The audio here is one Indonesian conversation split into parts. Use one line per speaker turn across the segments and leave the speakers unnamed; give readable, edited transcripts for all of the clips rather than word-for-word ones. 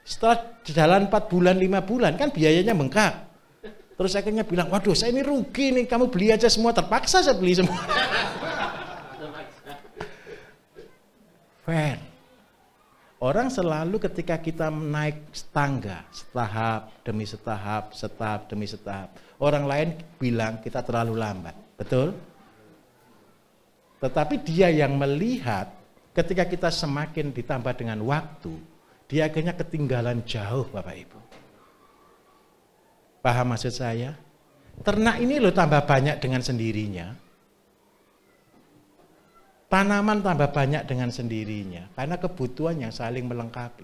Setelah jalan 4 bulan, 5 bulan, kan biayanya bengkak. Terus akhirnya bilang, waduh saya ini rugi nih, kamu beli aja semua, terpaksa saya beli semua. Fair. Orang selalu ketika kita naik tangga, setahap demi setahap, setahap demi setahap, orang lain bilang kita terlalu lambat, betul? Tetapi dia yang melihat ketika kita semakin ditambah dengan waktu, dia akhirnya ketinggalan jauh Bapak Ibu. Paham maksud saya? Ternak ini loh tambah banyak dengan sendirinya. Tanaman tambah banyak dengan sendirinya. Karena kebutuhan yang saling melengkapi.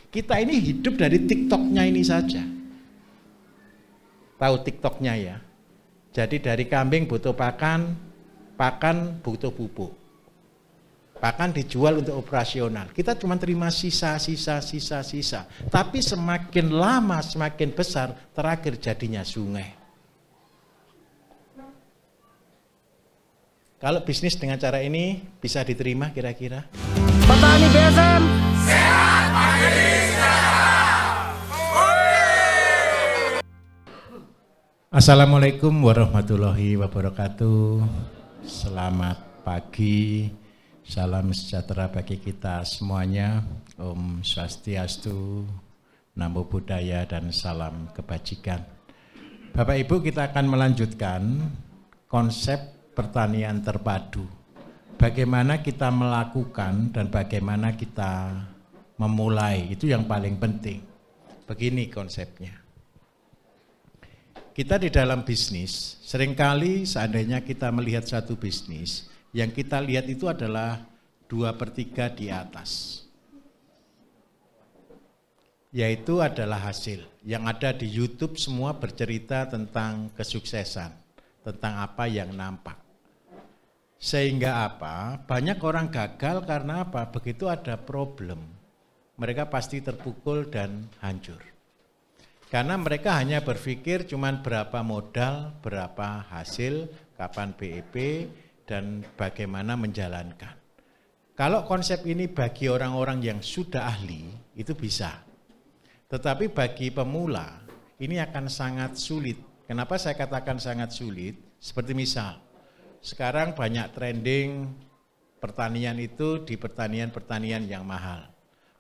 Kita ini hidup dari TikTok-nya ini saja. Tahu TikTok-nya ya? Jadi dari kambing butuh pakan, pakan butuh pupuk. Pakan dijual untuk operasional. Kita cuma terima sisa. Tapi semakin lama, semakin besar, terakhir jadinya sungai. Kalau bisnis dengan cara ini bisa diterima kira-kira?
Petani BSM
sehat pagi sehat.
Assalamualaikum warahmatullahi wabarakatuh. Selamat pagi. Salam sejahtera bagi kita semuanya. Om Swastiastu, Namo Buddhaya, dan salam kebajikan. Bapak Ibu, kita akan melanjutkan konsep pertanian terpadu. Bagaimana kita melakukan dan bagaimana kita memulai, itu yang paling penting. Begini konsepnya. Kita di dalam bisnis, seringkali seandainya kita melihat satu bisnis, yang kita lihat itu adalah 2/3 di atas. Yaitu adalah hasil. Yang ada di YouTube semua bercerita tentang kesuksesan, tentang apa yang nampak. Sehingga apa? Banyak orang gagal karena apa? Begitu ada problem, mereka pasti terpukul dan hancur. Karena mereka hanya berpikir cuman berapa modal, berapa hasil, kapan BEP, dan bagaimana menjalankan. Kalau konsep ini bagi orang-orang yang sudah ahli, itu bisa. Tetapi bagi pemula, ini akan sangat sulit. Kenapa saya katakan sangat sulit? Seperti misal, sekarang banyak trending pertanian itu di pertanian-pertanian yang mahal.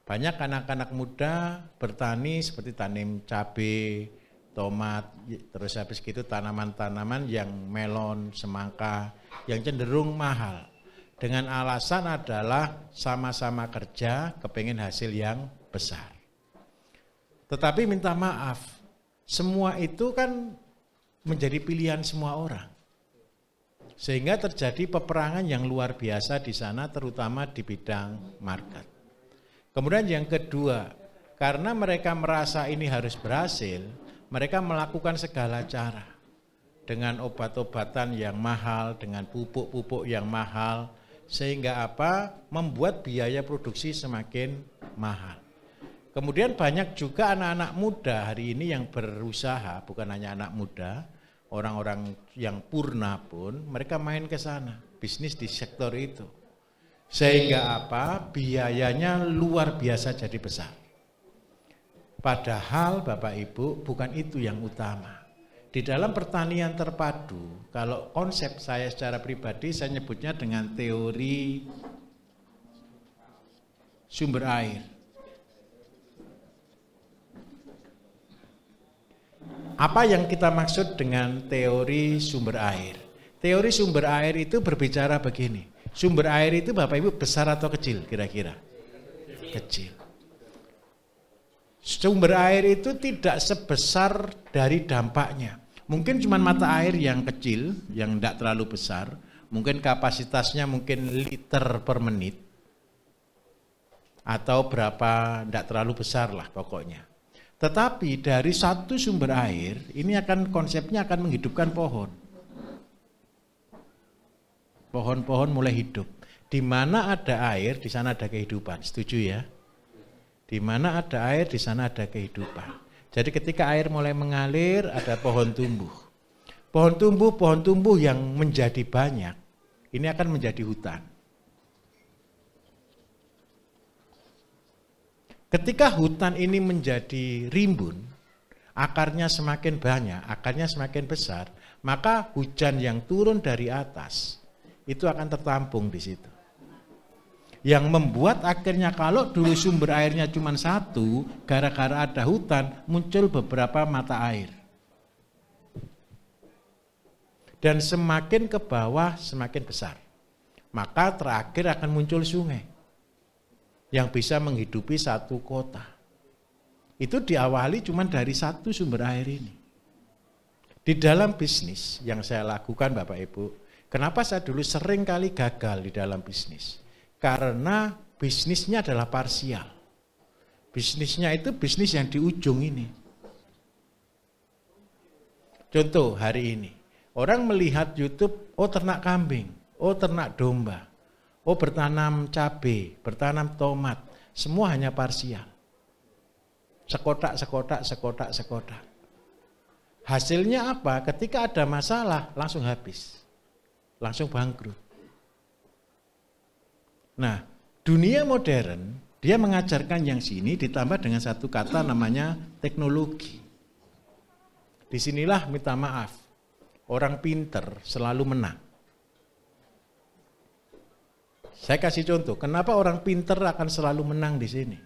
Banyak anak-anak muda bertani seperti tanam cabai, tomat, terus habis gitu tanaman-tanaman yang melon, semangka, yang cenderung mahal. Dengan alasan adalah sama-sama kerja, kepingin hasil yang besar. Tetapi minta maaf, semua itu kan menjadi pilihan semua orang. Sehingga terjadi peperangan yang luar biasa di sana, terutama di bidang market. Kemudian yang kedua, karena mereka merasa ini harus berhasil, mereka melakukan segala cara. Dengan obat-obatan yang mahal, dengan pupuk-pupuk yang mahal, sehingga apa? Membuat biaya produksi semakin mahal. Kemudian banyak juga anak-anak muda hari ini yang berusaha, bukan hanya anak muda, orang-orang yang purna pun, mereka main ke sana, bisnis di sektor itu. Sehingga apa? Biayanya luar biasa jadi besar. Padahal Bapak Ibu bukan itu yang utama. Di dalam pertanian terpadu, kalau konsep saya secara pribadi saya nyebutnya dengan teori sumber air. Apa yang kita maksud dengan teori sumber air? Teori sumber air itu berbicara begini. Sumber air itu Bapak Ibu besar atau kecil kira-kira? Kecil. Sumber air itu tidak sebesar dari dampaknya. Mungkin cuma mata air yang kecil, yang tidak terlalu besar. Mungkin kapasitasnya mungkin liter per menit. Atau berapa, tidak terlalu besar lah pokoknya. Tetapi dari satu sumber air, ini akan konsepnya akan menghidupkan pohon. Pohon-pohon mulai hidup. Di mana ada air, di sana ada kehidupan. Setuju ya? Di mana ada air, di sana ada kehidupan. Jadi ketika air mulai mengalir, ada pohon tumbuh. Pohon tumbuh yang menjadi banyak, ini akan menjadi hutan. Ketika hutan ini menjadi rimbun, akarnya semakin banyak, akarnya semakin besar, maka hujan yang turun dari atas itu akan tertampung di situ. Yang membuat akhirnya kalau dulu sumber airnya cuma satu, gara-gara ada hutan muncul beberapa mata air. Dan semakin ke bawah semakin besar. Maka terakhir akan muncul sungai yang bisa menghidupi satu kota. Itu diawali cuma dari satu sumber air ini. Di dalam bisnis yang saya lakukan Bapak Ibu, kenapa saya dulu sering kali gagal di dalam bisnis? Karena bisnisnya adalah parsial. Bisnisnya itu bisnis yang di ujung ini. Contoh hari ini, orang melihat YouTube, oh ternak kambing, oh ternak domba, oh bertanam cabai, bertanam tomat, semua hanya parsial. Sekotak. Hasilnya apa? Ketika ada masalah langsung habis, langsung bangkrut. Nah, dunia modern dia mengajarkan yang sini ditambah dengan satu kata namanya teknologi. Disinilah minta maaf, orang pinter selalu menang. Saya kasih contoh, kenapa orang pinter akan selalu menang di sini?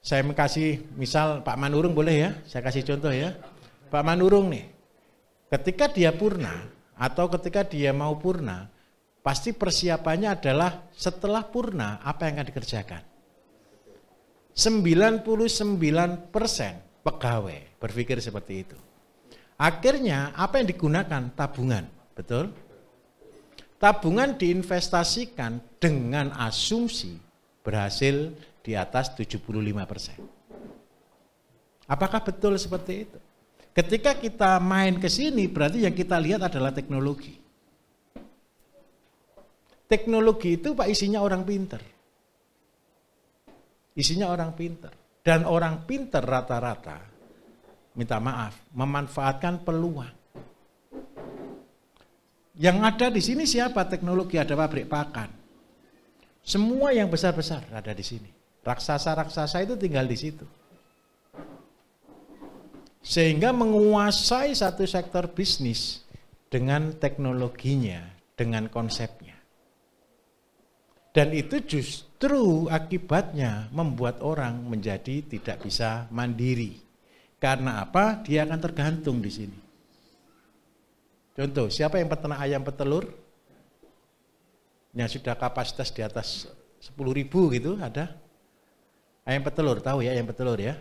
Saya kasih misal Pak Manurung boleh ya, saya kasih contoh ya. Pak Manurung nih, ketika dia purna atau ketika dia mau purna, pasti persiapannya adalah setelah purna apa yang akan dikerjakan. 99% pegawai berpikir seperti itu. Akhirnya apa yang digunakan? Tabungan, betul? Tabungan diinvestasikan dengan asumsi berhasil di atas 75%. Apakah betul seperti itu? Ketika kita main ke sini berarti yang kita lihat adalah teknologi. Teknologi itu Pak isinya orang pinter. Isinya orang pinter. Dan orang pinter rata-rata, minta maaf, memanfaatkan peluang. Yang ada di sini siapa? Teknologi, ada pabrik pakan. Semua yang besar-besar ada di sini. Raksasa-raksasa itu tinggal di situ. Sehingga menguasai satu sektor bisnis dengan teknologinya, dengan konsepnya. Dan itu justru akibatnya membuat orang menjadi tidak bisa mandiri. Karena apa? Dia akan tergantung di sini. Contoh, siapa yang peternak ayam petelur? Yang sudah kapasitas di atas 10.000 gitu ada? Ayam petelur, tahu ya ayam petelur ya?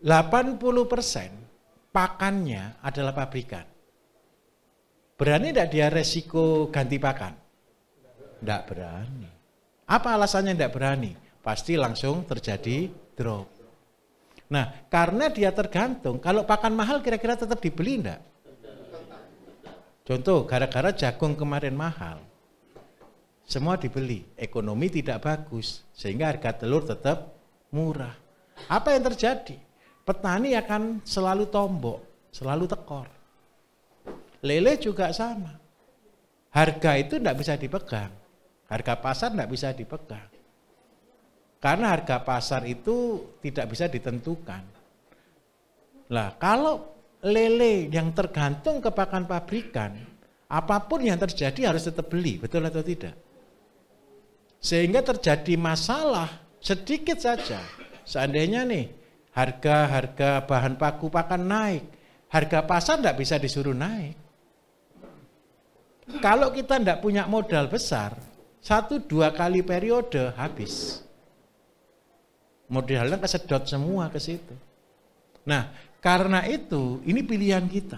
80% pakannya adalah pabrikan. Berani tidak dia resiko ganti pakan? Tidak berani. Apa alasannya tidak berani? Pasti langsung terjadi drop. Nah, karena dia tergantung, kalau pakan mahal kira-kira tetap dibeli enggak? Contoh, gara-gara jagung kemarin mahal, semua dibeli, ekonomi tidak bagus, sehingga harga telur tetap murah. Apa yang terjadi? Petani akan selalu tombok, selalu tekor. Lele juga sama. Harga itu tidak bisa dipegang. Harga pasar tidak bisa dipegang. Karena harga pasar itu tidak bisa ditentukan. Lah, kalau lele yang tergantung ke pakan pabrikan, apapun yang terjadi harus tetap beli, betul atau tidak? Sehingga terjadi masalah sedikit saja. Seandainya nih harga bahan baku pakan naik, harga pasar tidak bisa disuruh naik. Kalau kita tidak punya modal besar, 1-2 kali periode habis. Modalnya kesedot semua ke situ. Nah, karena itu ini pilihan kita.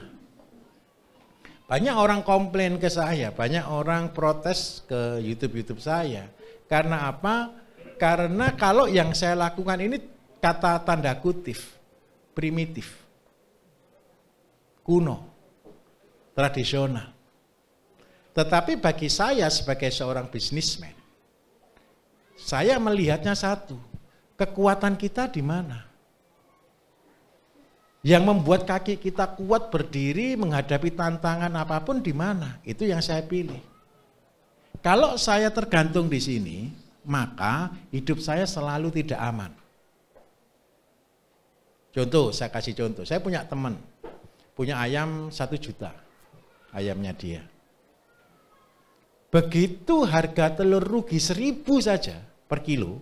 Banyak orang komplain ke saya, banyak orang protes ke YouTube saya. Karena apa? Karena kalau yang saya lakukan ini kata tanda kutip, primitif, kuno, tradisional. Tetapi bagi saya sebagai seorang bisnismen, saya melihatnya satu, kekuatan kita di mana? Yang membuat kaki kita kuat berdiri menghadapi tantangan apapun di mana? Itu yang saya pilih. Kalau saya tergantung di sini, maka hidup saya selalu tidak aman. Contoh, saya kasih contoh. Saya punya teman, punya ayam 1 juta, ayamnya dia. Begitu harga telur rugi 1.000 saja per kilo,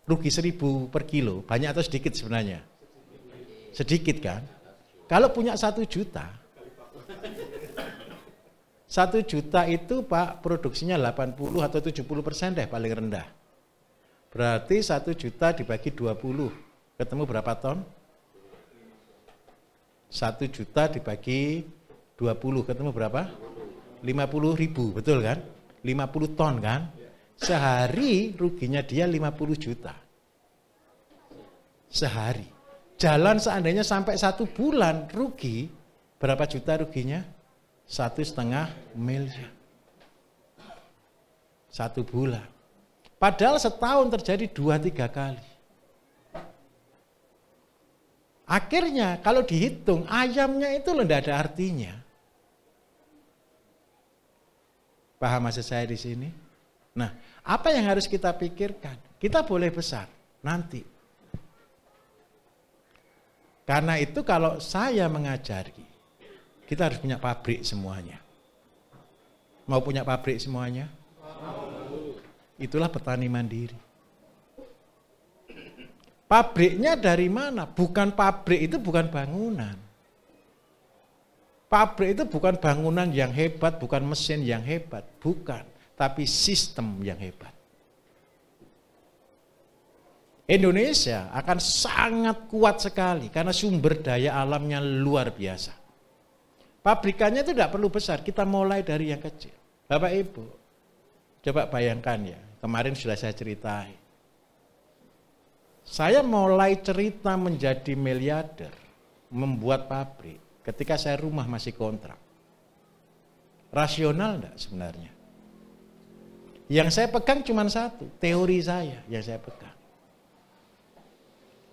rugi 1.000 per kilo, banyak atau sedikit sebenarnya? Sedikit kan? Kalau punya 1 juta, 1 juta itu Pak produksinya 80 atau 70% deh paling rendah. Berarti 1 juta dibagi 20, ketemu berapa ton? 1 juta dibagi 20, ketemu berapa? 50.000, betul kan? 50 ton kan? Sehari ruginya dia 50 juta. Sehari. Jalan seandainya sampai 1 bulan rugi, berapa juta ruginya? 1,5 miliar. 1 bulan. Padahal setahun terjadi 2-3 kali. Akhirnya kalau dihitung ayamnya itu tidak ada artinya. Paham maksud saya di sini? Nah, apa yang harus kita pikirkan? Kita boleh besar nanti. Karena itu kalau saya mengajari, kita harus punya pabrik semuanya. Mau punya pabrik semuanya? Itulah petani mandiri. Pabriknya dari mana? Bukan pabrik itu bukan bangunan. Pabrik itu bukan bangunan yang hebat, bukan mesin yang hebat, bukan. Tapi sistem yang hebat. Indonesia akan sangat kuat sekali karena sumber daya alamnya luar biasa. Pabrikannya itu tidak perlu besar, kita mulai dari yang kecil. Bapak Ibu, coba bayangkan ya, kemarin sudah saya ceritain. Saya mulai cerita menjadi miliarder, membuat pabrik, ketika saya rumah masih kontrak. Rasional enggak sebenarnya? Yang saya pegang cuma satu, teori saya yang saya pegang.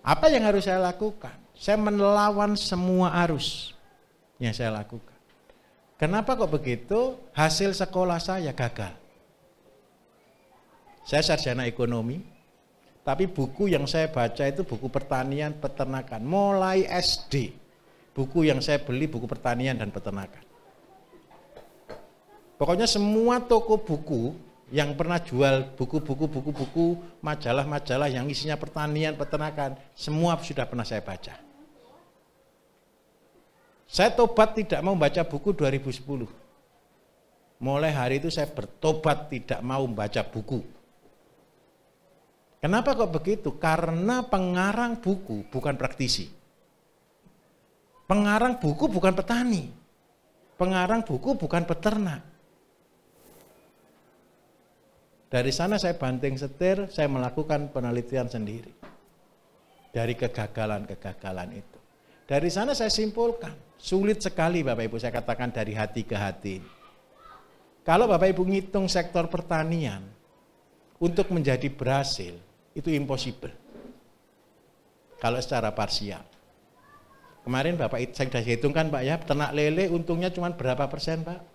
Apa yang harus saya lakukan? Saya melawan semua arus yang saya lakukan. Kenapa kok begitu? Hasil sekolah saya gagal. Saya sarjana ekonomi, tapi buku yang saya baca itu buku pertanian, peternakan. Mulai SD, buku yang saya beli buku pertanian dan peternakan. Pokoknya semua toko buku yang pernah jual buku-buku, majalah-majalah yang isinya pertanian, peternakan, semua sudah pernah saya baca. Saya tobat tidak mau baca buku 2010. Mulai hari itu saya bertobat tidak mau membaca buku. Kenapa kok begitu? Karena pengarang buku bukan praktisi. Pengarang buku bukan petani. Pengarang buku bukan peternak. Dari sana saya banting setir, saya melakukan penelitian sendiri. Dari kegagalan-kegagalan itu. Dari sana saya simpulkan, sulit sekali Bapak Ibu, saya katakan dari hati ke hati. Kalau Bapak Ibu ngitung sektor pertanian, untuk menjadi berhasil, itu impossible. Kalau secara parsial. Kemarin Bapak saya sudah hitungkan Pak ya, ternak lele untungnya cuma berapa persen Pak?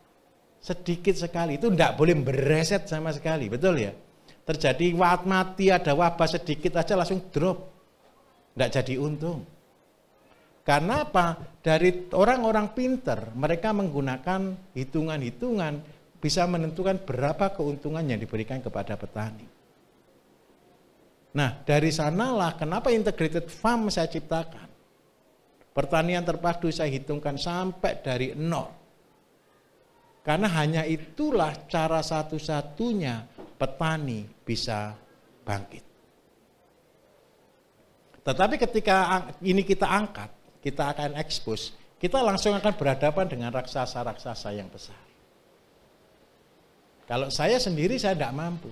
Sedikit sekali, itu tidak boleh bereset sama sekali, betul ya? Terjadi mati, ada wabah sedikit aja langsung drop, tidak jadi untung. Karena apa? Dari orang-orang pinter, mereka menggunakan hitungan-hitungan bisa menentukan berapa keuntungan yang diberikan kepada petani. Nah, dari sanalah kenapa integrated farm saya ciptakan. Pertanian terpadu saya hitungkan sampai dari nol. Karena hanya itulah cara satu-satunya petani bisa bangkit. Tetapi ketika ini kita angkat, kita akan ekspos, kita langsung akan berhadapan dengan raksasa-raksasa yang besar. Kalau saya sendiri saya tidak mampu.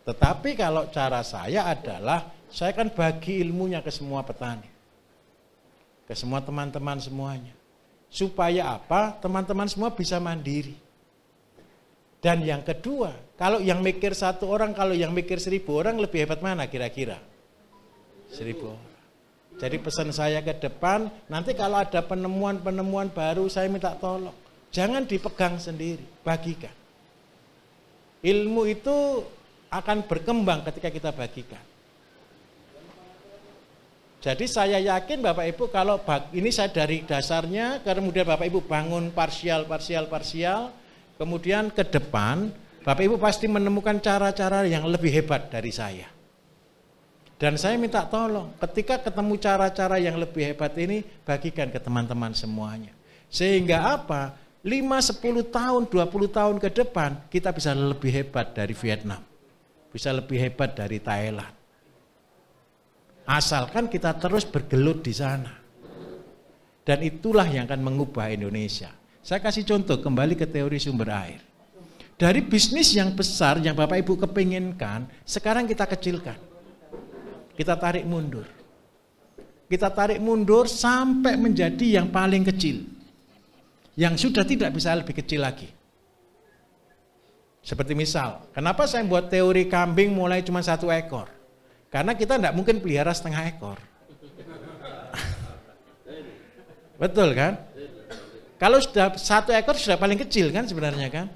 Tetapi kalau cara saya adalah, saya akan bagi ilmunya ke semua petani. Ke semua teman-teman semuanya. Supaya apa? Teman-teman semua bisa mandiri. Dan yang kedua, kalau yang mikir 1 orang, kalau yang mikir 1.000 orang lebih hebat mana kira-kira? 1.000 orang. Jadi pesan saya ke depan, nanti kalau ada penemuan-penemuan baru saya minta tolong. Jangan dipegang sendiri, bagikan. Ilmu itu akan berkembang ketika kita bagikan. Jadi saya yakin Bapak Ibu kalau ini saya dari dasarnya, kemudian Bapak Ibu bangun parsial, kemudian ke depan Bapak Ibu pasti menemukan cara-cara yang lebih hebat dari saya. Dan saya minta tolong ketika ketemu cara-cara yang lebih hebat ini bagikan ke teman-teman semuanya. Sehingga apa? 5, 10 tahun, 20 tahun ke depan kita bisa lebih hebat dari Vietnam. Bisa lebih hebat dari Thailand. Asalkan kita terus bergelut di sana. Dan itulah yang akan mengubah Indonesia. Saya kasih contoh kembali ke teori sumber air. Dari bisnis yang besar yang Bapak Ibu kepinginkan, sekarang kita kecilkan. Kita tarik mundur. Kita tarik mundur sampai menjadi yang paling kecil. Yang sudah tidak bisa lebih kecil lagi. Seperti misal, kenapa saya buat teori kambing mulai cuma 1 ekor? Karena kita tidak mungkin pelihara setengah ekor. Betul kan? Kalau sudah 1 ekor sudah paling kecil kan sebenarnya kan?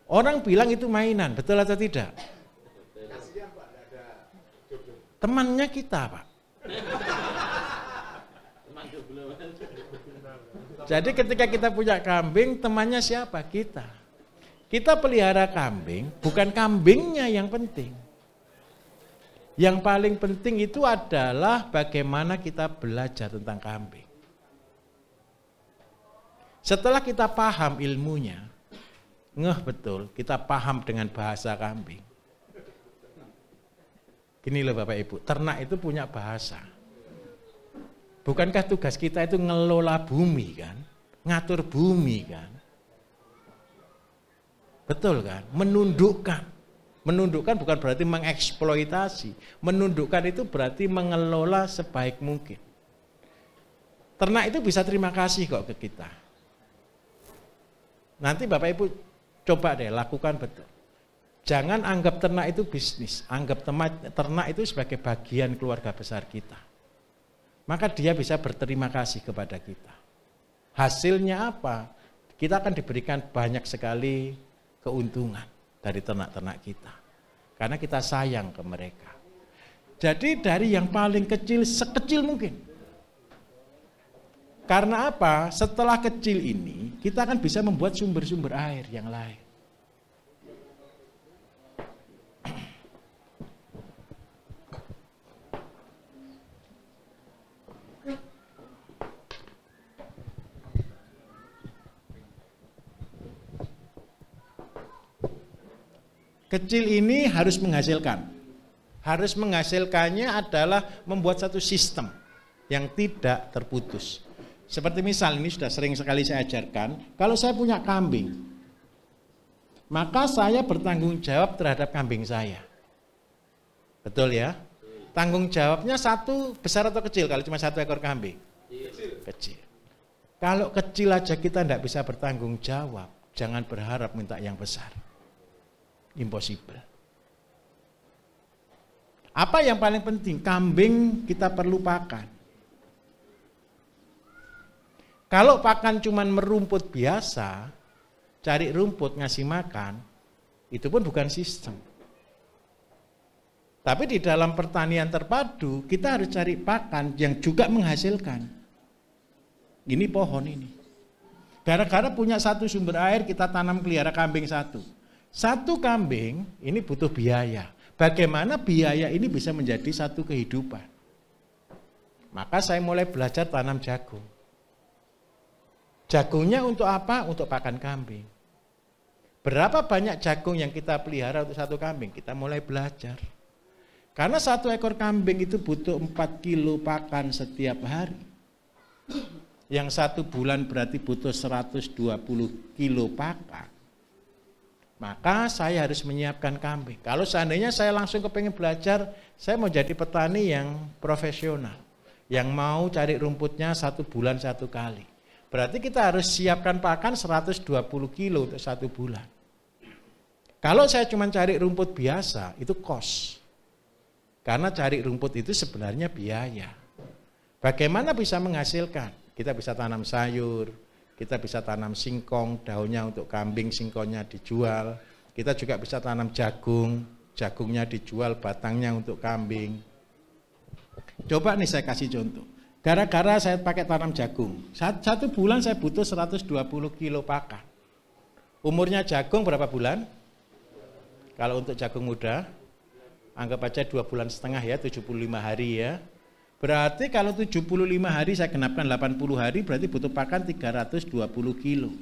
Orang bilang itu mainan, betul atau tidak? Temannya kita, Pak. Jadi ketika kita punya kambing, temannya siapa? Kita. Kita pelihara kambing, bukan kambingnya yang penting. Yang paling penting itu adalah bagaimana kita belajar tentang kambing. Setelah kita paham ilmunya, ngeh betul, kita paham dengan bahasa kambing. Gini loh Bapak Ibu, ternak itu punya bahasa. Bukankah tugas kita itu ngelola bumi kan? Ngatur bumi kan? Betul kan? Menundukkan. Menundukkan bukan berarti mengeksploitasi. Menundukkan itu berarti mengelola sebaik mungkin. Ternak itu bisa terima kasih kok ke kita. Nanti Bapak Ibu coba deh lakukan betul. Jangan anggap ternak itu bisnis. Anggap ternak itu sebagai bagian keluarga besar kita. Maka dia bisa berterima kasih kepada kita. Hasilnya apa? Kita akan diberikan banyak sekali keuntungan dari ternak-ternak kita. Karena kita sayang ke mereka. Jadi dari yang paling kecil, sekecil mungkin. Karena apa? Setelah kecil ini, kita akan bisa membuat sumber-sumber air yang lain. Kecil ini harus menghasilkan. Harus menghasilkannya adalah membuat satu sistem yang tidak terputus. Seperti misal ini sudah sering sekali saya ajarkan, kalau saya punya kambing, maka saya bertanggung jawab terhadap kambing saya. Betul ya? Tanggung jawabnya satu, besar atau kecil kalau cuma 1 ekor kambing? Kecil. Kalau kecil aja kita tidak bisa bertanggung jawab, jangan berharap minta yang besar. Impossible. Apa yang paling penting? Kambing kita perlu pakan. Kalau pakan cuman merumput biasa, cari rumput ngasih makan, itu pun bukan sistem. Tapi di dalam pertanian terpadu, kita harus cari pakan yang juga menghasilkan. Ini pohon ini. Gara-gara punya satu sumber air, kita tanam pelihara kambing satu. Satu kambing ini butuh biaya. Bagaimana biaya ini bisa menjadi satu kehidupan? Maka saya mulai belajar tanam jagung. Jagungnya untuk apa? Untuk pakan kambing. Berapa banyak jagung yang kita pelihara untuk satu kambing? Kita mulai belajar. Karena 1 ekor kambing itu butuh 4 kilo pakan setiap hari. Yang 1 bulan berarti butuh 120 kilo pakan. Maka saya harus menyiapkan kambing. Kalau seandainya saya langsung kepengen belajar, saya mau jadi petani yang profesional. Yang mau cari rumputnya 1 bulan 1 kali. Berarti kita harus siapkan pakan 120 kilo untuk 1 bulan. Kalau saya cuma cari rumput biasa, itu kos. Karena cari rumput itu sebenarnya biaya. Bagaimana bisa menghasilkan? Kita bisa tanam sayur, kita bisa tanam singkong, daunnya untuk kambing, singkongnya dijual. Kita juga bisa tanam jagung, jagungnya dijual batangnya untuk kambing. Coba nih saya kasih contoh. Gara-gara saya pakai tanam jagung, satu bulan saya butuh 120 kilo pakan. Umurnya jagung berapa bulan? Kalau untuk jagung muda, anggap aja 2,5 bulan ya, 75 hari ya. Berarti kalau 75 hari saya genapkan 80 hari, berarti butuh pakan 320 kilo.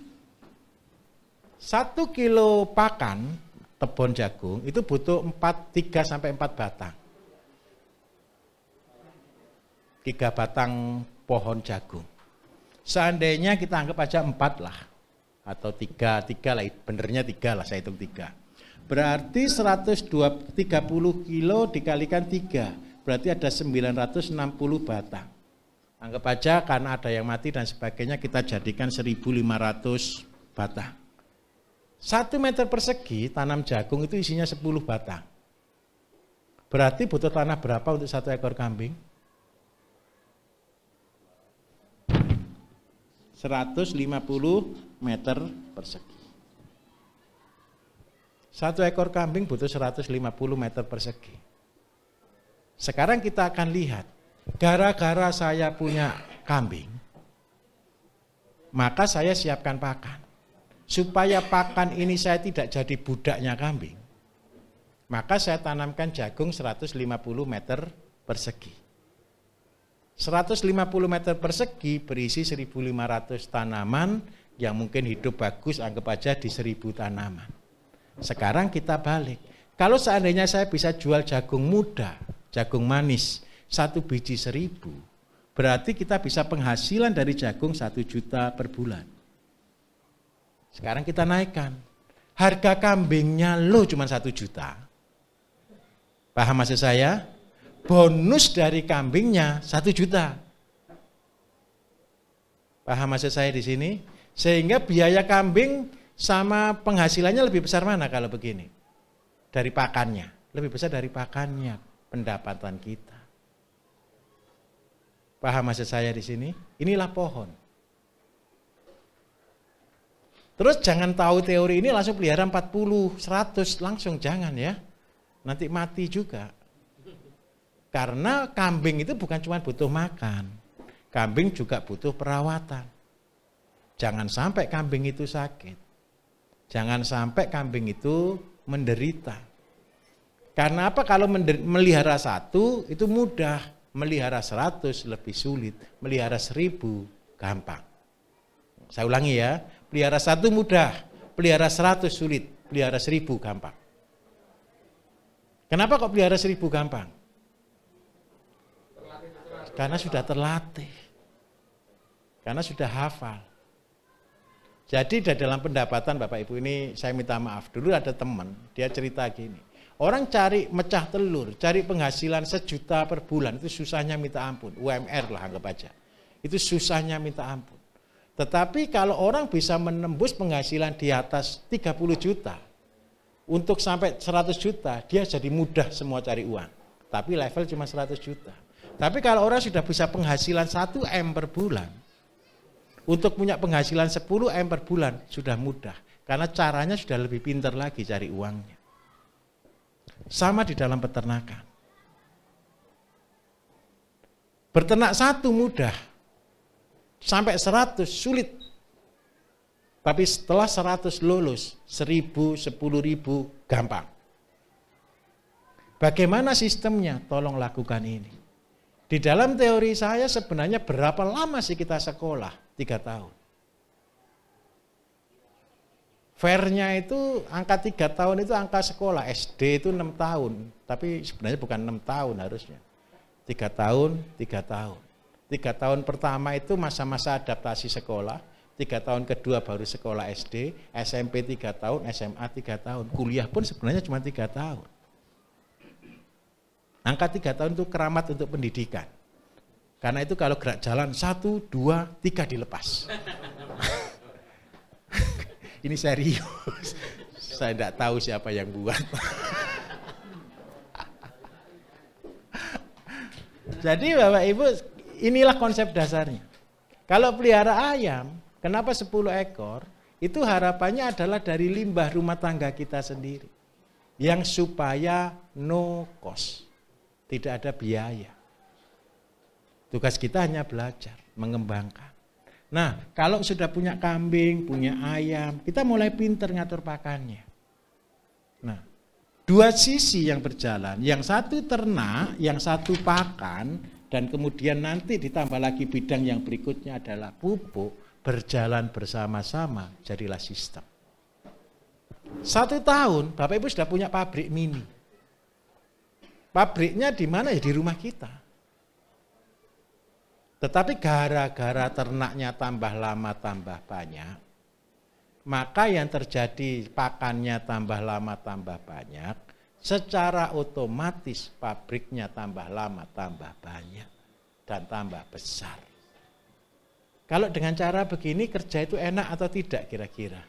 1 kilo pakan tebon jagung itu butuh 3-4 batang. 3 batang pohon jagung. Seandainya kita anggap aja 4 lah. Atau 3 lah, benernya 3 lah, saya hitung 3. Berarti 130 kilo dikalikan 3. Berarti ada 960 batang. Anggap aja karena ada yang mati dan sebagainya kita jadikan 1.500 batang. 1 meter persegi tanam jagung itu isinya 10 batang. Berarti butuh tanah berapa untuk 1 ekor kambing? 150 meter persegi. 1 ekor kambing butuh 150 meter persegi. Sekarang kita akan lihat, gara-gara saya punya kambing, maka saya siapkan pakan. Supaya pakan ini saya tidak jadi budaknya kambing, maka saya tanamkan jagung 150 meter persegi. 150 meter persegi berisi 1.500 tanaman yang mungkin hidup bagus, anggap aja di 1.000 tanaman. Sekarang kita balik. Kalau seandainya saya bisa jual jagung muda, jagung manis, 1 biji 1.000, berarti kita bisa penghasilan dari jagung 1 juta per bulan. Sekarang kita naikkan. Harga kambingnya lo cuma 1 juta. Paham maksud saya? Bonus dari kambingnya 1 juta. Paham maksud saya di sini? Sehingga biaya kambing sama penghasilannya lebih besar mana kalau begini? Dari pakannya. Lebih besar dari pakannya pendapatan kita. Paham maksud saya di sini? Inilah pohon. Terus jangan tahu teori ini langsung pelihara 40, 100, langsung jangan ya. Nanti mati juga. Karena kambing itu bukan cuma butuh makan. Kambing juga butuh perawatan. Jangan sampai kambing itu sakit. Jangan sampai kambing itu menderita. Karena apa? Kalau melihara 1 itu mudah, melihara 100 lebih sulit, melihara 1000 gampang. Saya ulangi ya, pelihara 1 mudah, pelihara 100 sulit, pelihara 1000 gampang. Kenapa kok pelihara 1000 gampang? Karena sudah terlatih, karena sudah hafal. Jadi dalam pendapatan Bapak Ibu ini saya minta maaf, dulu ada teman, dia cerita gini, orang cari mecah telur, cari penghasilan 1 juta per bulan, itu susahnya minta ampun, UMR lah anggap aja, itu susahnya minta ampun. Tetapi kalau orang bisa menembus penghasilan di atas 30 juta, untuk sampai 100 juta, dia jadi mudah semua cari uang. Tapi level cuma 100 juta. Tapi kalau orang sudah bisa penghasilan 1 M per bulan, untuk punya penghasilan 10 M per bulan, sudah mudah. Karena caranya sudah lebih pintar lagi cari uangnya. Sama di dalam peternakan. Berternak 1 mudah, sampai 100 sulit. Tapi setelah 100 lulus, 1000, 10.000 gampang. Bagaimana sistemnya? Tolong lakukan ini. Di dalam teori saya sebenarnya berapa lama sih kita sekolah? 3 tahun. Fairnya itu angka 3 tahun itu angka sekolah. SD itu 6 tahun. Tapi sebenarnya bukan 6 tahun harusnya. 3 tahun, 3 tahun. 3 tahun pertama itu masa-masa adaptasi sekolah, 3 tahun kedua baru sekolah SD, SMP 3 tahun, SMA 3 tahun, kuliah pun sebenarnya cuma 3 tahun. Angka 3 tahun itu keramat untuk pendidikan. Karena itu kalau gerak jalan 1, 2, 3 dilepas. Ini serius, saya tidak tahu siapa yang buat. Jadi Bapak Ibu, inilah konsep dasarnya. Kalau pelihara ayam, kenapa 10 ekor? Itu harapannya adalah dari limbah rumah tangga kita sendiri. Yang supaya no cost, tidak ada biaya. Tugas kita hanya belajar, mengembangkan. Nah, kalau sudah punya kambing, punya ayam, kita mulai pinter ngatur pakannya. Nah, dua sisi yang berjalan, yang satu ternak, yang satu pakan, dan kemudian nanti ditambah lagi bidang yang berikutnya adalah pupuk, berjalan bersama-sama, jadilah sistem. 1 tahun, Bapak Ibu sudah punya pabrik mini. Pabriknya di mana? Ya di rumah kita. Tetapi gara-gara ternaknya tambah lama, tambah banyak, maka yang terjadi pakannya tambah lama, tambah banyak, secara otomatis pabriknya tambah lama, tambah banyak, dan tambah besar. Kalau dengan cara begini kerja itu enak atau tidak kira-kira?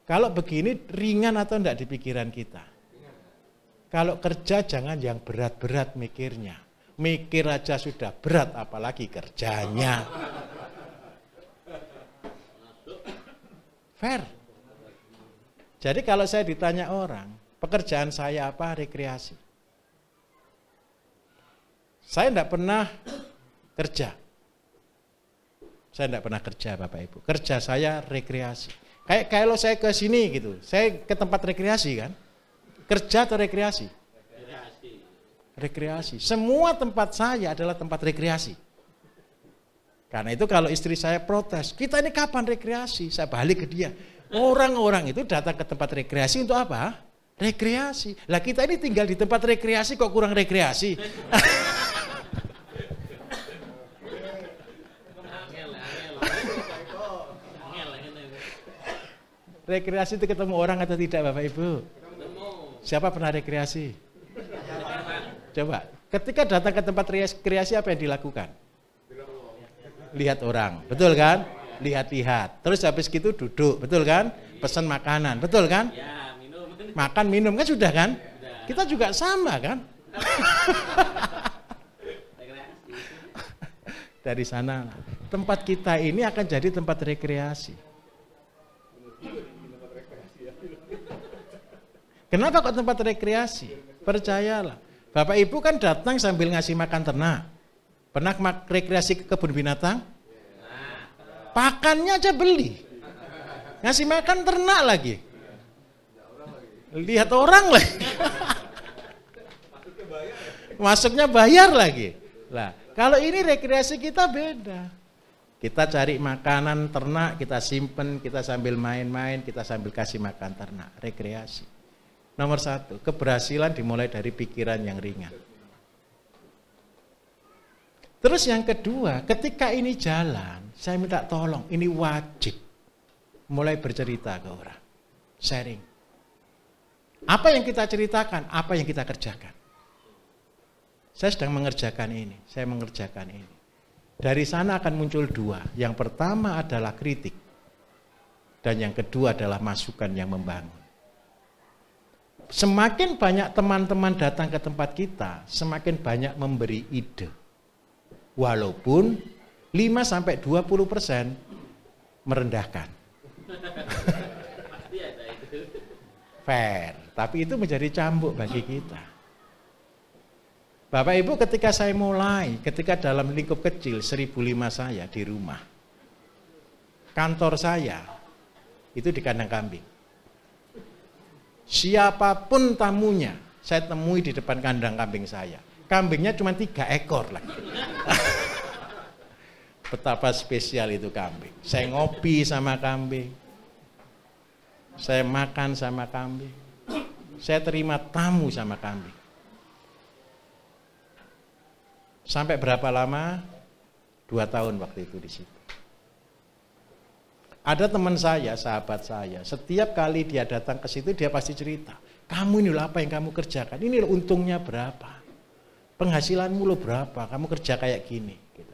Kalau begini ringan atau enggak di pikiran kita? Kalau kerja jangan yang berat-berat mikirnya. Mikir aja sudah berat apalagi kerjanya. Fair. Jadi kalau saya ditanya orang, pekerjaan saya apa? Rekreasi. Saya enggak pernah kerja. Saya enggak pernah kerja Bapak Ibu. Kerja saya rekreasi. Kayak kalau saya ke sini gitu, saya ke tempat rekreasi kan? Kerja atau rekreasi? Rekreasi. Rekreasi. Semua tempat saya adalah tempat rekreasi. Karena itu kalau istri saya protes, kita ini kapan rekreasi? Saya balik ke dia. Orang-orang itu datang ke tempat rekreasi untuk apa? Rekreasi. Lah kita ini tinggal di tempat rekreasi kok kurang rekreasi? Rekreasi itu ketemu orang atau tidak Bapak Ibu? Siapa pernah rekreasi? Coba, ketika datang ke tempat rekreasi apa yang dilakukan? Lihat orang, betul kan? Lihat-lihat, terus habis gitu duduk, betul kan? Pesan makanan, betul kan? Makan, minum kan sudah kan? Kita juga sama kan? Dari sana, tempat kita ini akan jadi tempat rekreasi. Kenapa kok tempat rekreasi? Percayalah. Bapak Ibu kan datang sambil ngasih makan ternak. Pernah rekreasi ke kebun binatang? Pakannya aja beli. Ngasih makan ternak lagi. Lihat orang lagi. Masuknya bayar lagi. Lah, kalau ini rekreasi kita beda. Kita cari makanan ternak, kita simpen, kita sambil main-main, kita sambil kasih makan ternak. Rekreasi. Nomor 1, keberhasilan dimulai dari pikiran yang ringan. Terus yang kedua, ketika ini jalan, saya minta tolong, ini wajib mulai bercerita ke orang, sharing. Apa yang kita ceritakan, apa yang kita kerjakan. Saya sedang mengerjakan ini, saya mengerjakan ini. Dari sana akan muncul 2. Yang pertama adalah kritik, dan yang kedua adalah masukan yang membangun. Semakin banyak teman-teman datang ke tempat kita, semakin banyak memberi ide. Walaupun 5-20% merendahkan. Fair, tapi itu menjadi cambuk bagi kita. Bapak Ibu ketika saya mulai, ketika dalam lingkup kecil 1.005 saya di rumah, kantor saya itu di kandang kambing. Siapapun tamunya, saya temui di depan kandang kambing saya. Kambingnya cuma 3 ekor lagi. Betapa spesial itu kambing. Saya ngopi sama kambing. Saya makan sama kambing. Saya terima tamu sama kambing. Sampai berapa lama? 2 tahun waktu itu di situ. Ada teman saya, sahabat saya, setiap kali dia datang ke situ dia pasti cerita, kamu ini apa yang kamu kerjakan, ini untungnya berapa, penghasilanmu lo berapa, kamu kerja kayak gini. Gitu.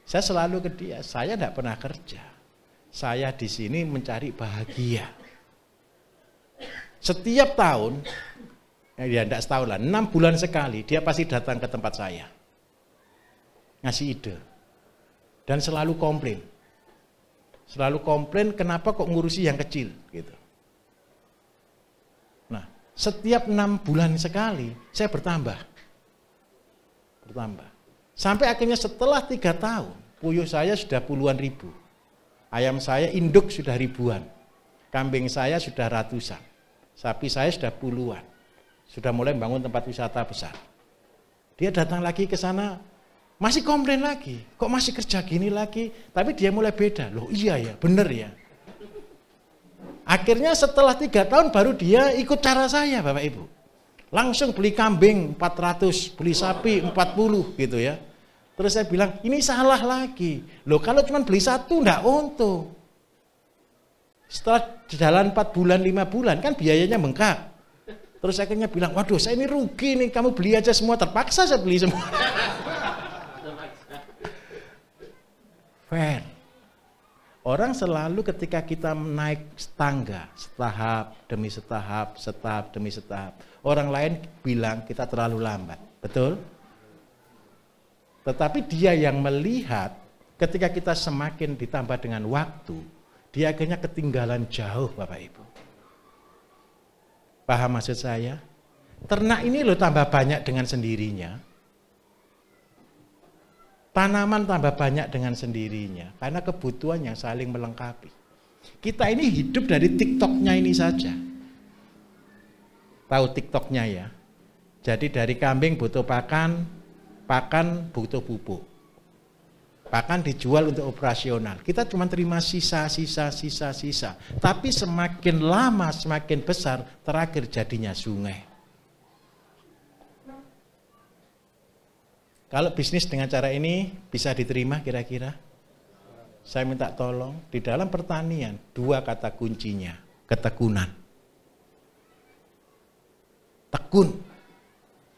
Saya selalu ke dia, saya tidak pernah kerja, saya di sini mencari bahagia. Setiap tahun, ya tidak setahun lah, 6 bulan sekali dia pasti datang ke tempat saya, ngasih ide, dan selalu komplain. Selalu komplain kenapa kok ngurusi yang kecil gitu. Nah, setiap 6 bulan sekali saya bertambah. Sampai akhirnya setelah 3 tahun, puyuh saya sudah puluhan ribu. Ayam saya induk sudah ribuan. Kambing saya sudah ratusan. Sapi saya sudah puluhan. Sudah mulai membangun tempat wisata besar. Dia datang lagi ke sana, masih komplain lagi. Kok masih kerja gini lagi? Tapi dia mulai beda. Loh iya ya, bener ya. Akhirnya setelah 3 tahun baru dia ikut cara saya Bapak Ibu. Langsung beli kambing 400, beli sapi 40 gitu ya. Terus saya bilang, ini salah lagi. Loh kalau cuma beli 1 enggak untung. Setelah jalan 4 bulan, 5 bulan kan biayanya bengkak. Terus akhirnya bilang, waduh saya ini rugi nih, kamu beli aja semua. Terpaksa saya beli semua. Fair. Orang selalu ketika kita naik tangga, setahap demi setahap, setahap demi setahap. Orang lain bilang kita terlalu lambat. Betul? Tetapi dia yang melihat ketika kita semakin ditambah dengan waktu, dia akhirnya ketinggalan jauh Bapak Ibu. Paham maksud saya? Ternak ini loh tambah banyak dengan sendirinya. Tanaman tambah banyak dengan sendirinya. Karena kebutuhan yang saling melengkapi. Kita ini hidup dari TikTok-nya ini saja. Tahu TikTok-nya ya? Jadi dari kambing butuh pakan butuh pupuk. Pakan dijual untuk operasional. Kita cuma terima sisa. Tapi semakin lama, semakin besar, terakhir jadinya sungai. Kalau bisnis dengan cara ini bisa diterima kira-kira? Saya minta tolong, di dalam pertanian 2 kata kuncinya, ketekunan. Tekun.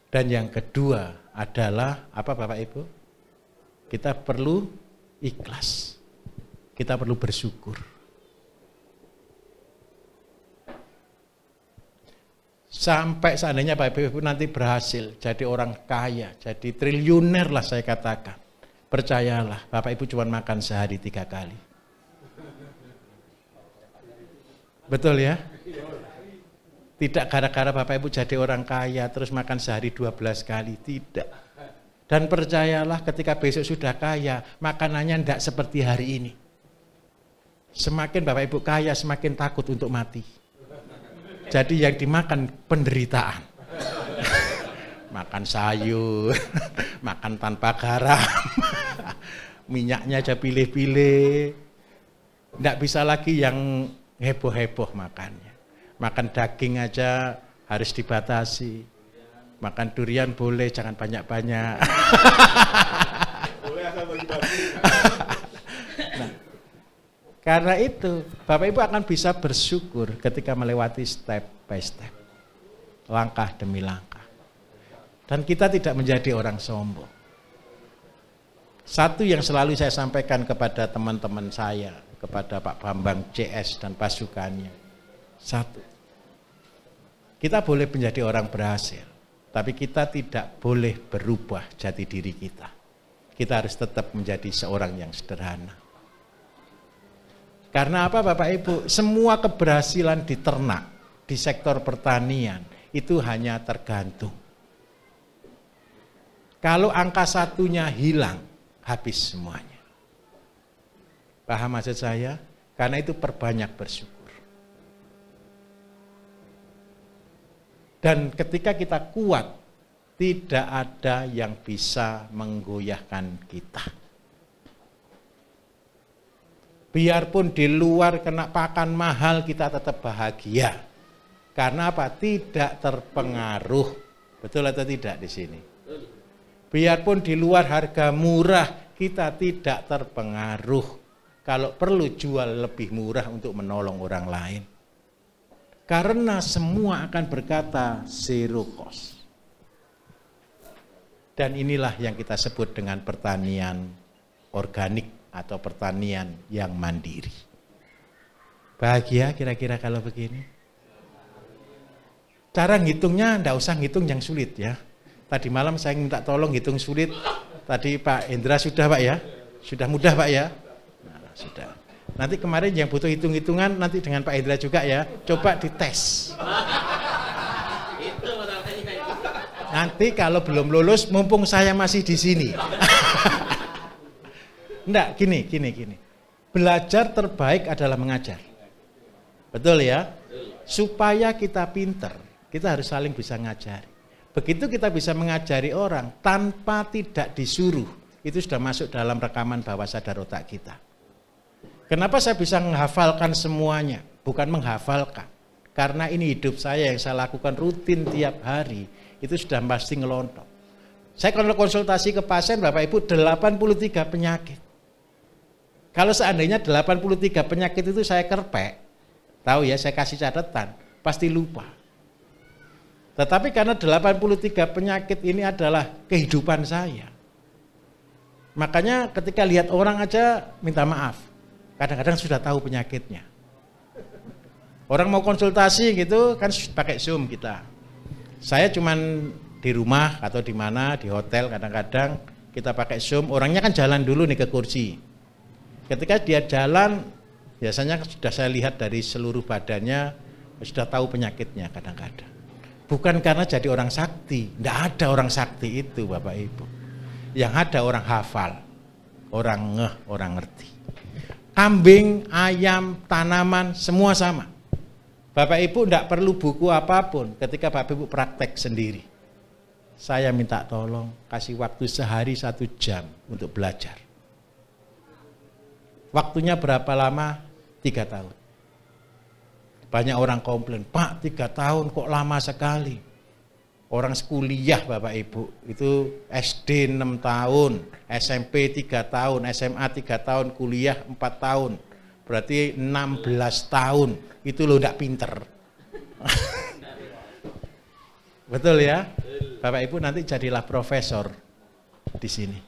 Dan yang kedua adalah apa Bapak Ibu? Kita perlu ikhlas. Kita perlu bersyukur. Sampai seandainya Bapak Ibu nanti berhasil jadi orang kaya, jadi triliuner lah saya katakan. Percayalah, Bapak Ibu cuma makan sehari 3 kali. Betul ya? Tidak gara-gara Bapak Ibu jadi orang kaya terus makan sehari 12 kali, tidak. Dan percayalah ketika besok sudah kaya, makanannya tidak seperti hari ini. Semakin Bapak Ibu kaya, semakin takut untuk mati. Jadi yang dimakan penderitaan. Makan sayur, makan tanpa garam, minyaknya aja pilih-pilih. Tidak bisa lagi yang heboh-heboh makannya. Makan daging aja harus dibatasi. Makan durian boleh, jangan banyak-banyak. Nah, karena itu, Bapak Ibu akan bisa bersyukur ketika melewati step by step. Langkah demi langkah. Dan kita tidak menjadi orang sombong. Satu yang selalu saya sampaikan kepada teman-teman saya, kepada Pak Bambang CS dan pasukannya. Satu, kita boleh menjadi orang berhasil, tapi kita tidak boleh berubah jati diri kita. Kita harus tetap menjadi seorang yang sederhana. Karena apa Bapak Ibu? Semua keberhasilan di ternak, di sektor pertanian, itu hanya tergantung. Kalau angka 1-nya hilang, habis semuanya. Paham maksud saya? Karena itu perbanyak bersyukur. Dan ketika kita kuat, tidak ada yang bisa menggoyahkan kita. Biarpun di luar kena pakan mahal, kita tetap bahagia. Karena apa? Tidak terpengaruh. Betul atau tidak di sini? Biarpun di luar harga murah, kita tidak terpengaruh. Kalau perlu jual lebih murah untuk menolong orang lain. Karena semua akan berkata zero cost. Dan inilah yang kita sebut dengan pertanian organik atau pertanian yang mandiri. Bahagia kira-kira kalau begini? Cara ngitungnya enggak usah ngitung yang sulit ya. Tadi malam saya minta tolong hitung sulit. Tadi Pak Hendra sudah Pak ya? Sudah mudah Pak ya? Nah, sudah. Nanti kemarin yang butuh hitung-hitungan nanti dengan Pak Indra juga ya, coba dites. Nanti kalau belum lulus, mumpung saya masih di sini. Enggak, gini. Belajar terbaik adalah mengajar. Betul ya? Supaya kita pinter, kita harus saling bisa ngajari. Begitu kita bisa mengajari orang tanpa tidak disuruh, itu sudah masuk dalam rekaman bawah sadar otak kita. Kenapa saya bisa menghafalkan semuanya? Bukan menghafalkan. Karena ini hidup saya yang saya lakukan rutin tiap hari, itu sudah pasti ngelontok. Saya kalau konsultasi ke pasien Bapak Ibu 83 penyakit. Kalau seandainya 83 penyakit itu saya kerpek, tahu ya, saya kasih catatan, pasti lupa. Tetapi karena 83 penyakit ini adalah kehidupan saya. Makanya ketika lihat orang aja minta maaf. Kadang-kadang sudah tahu penyakitnya. Orang mau konsultasi gitu kan pakai Zoom kita. Saya cuman di rumah atau di mana, di hotel kadang-kadang kita pakai Zoom. Orangnya kan jalan dulu nih ke kursi. Ketika dia jalan, biasanya sudah saya lihat dari seluruh badannya, sudah tahu penyakitnya kadang-kadang. Bukan karena jadi orang sakti, tidak ada orang sakti itu Bapak Ibu. Yang ada orang hafal, orang ngeh, orang ngerti. Kambing, ayam, tanaman, semua sama. Bapak Ibu tidak perlu buku apapun ketika Bapak Ibu praktek sendiri. Saya minta tolong kasih waktu sehari 1 jam untuk belajar. Waktunya berapa lama? 3 tahun. Banyak orang komplain, Pak 3 tahun kok lama sekali. Orang kuliah Bapak Ibu, itu SD 6 tahun, SMP 3 tahun, SMA 3 tahun, kuliah 4 tahun. Berarti 16 tahun, itu lo tidak pinter. Betul ya? Bapak Ibu nanti jadilah profesor di sini.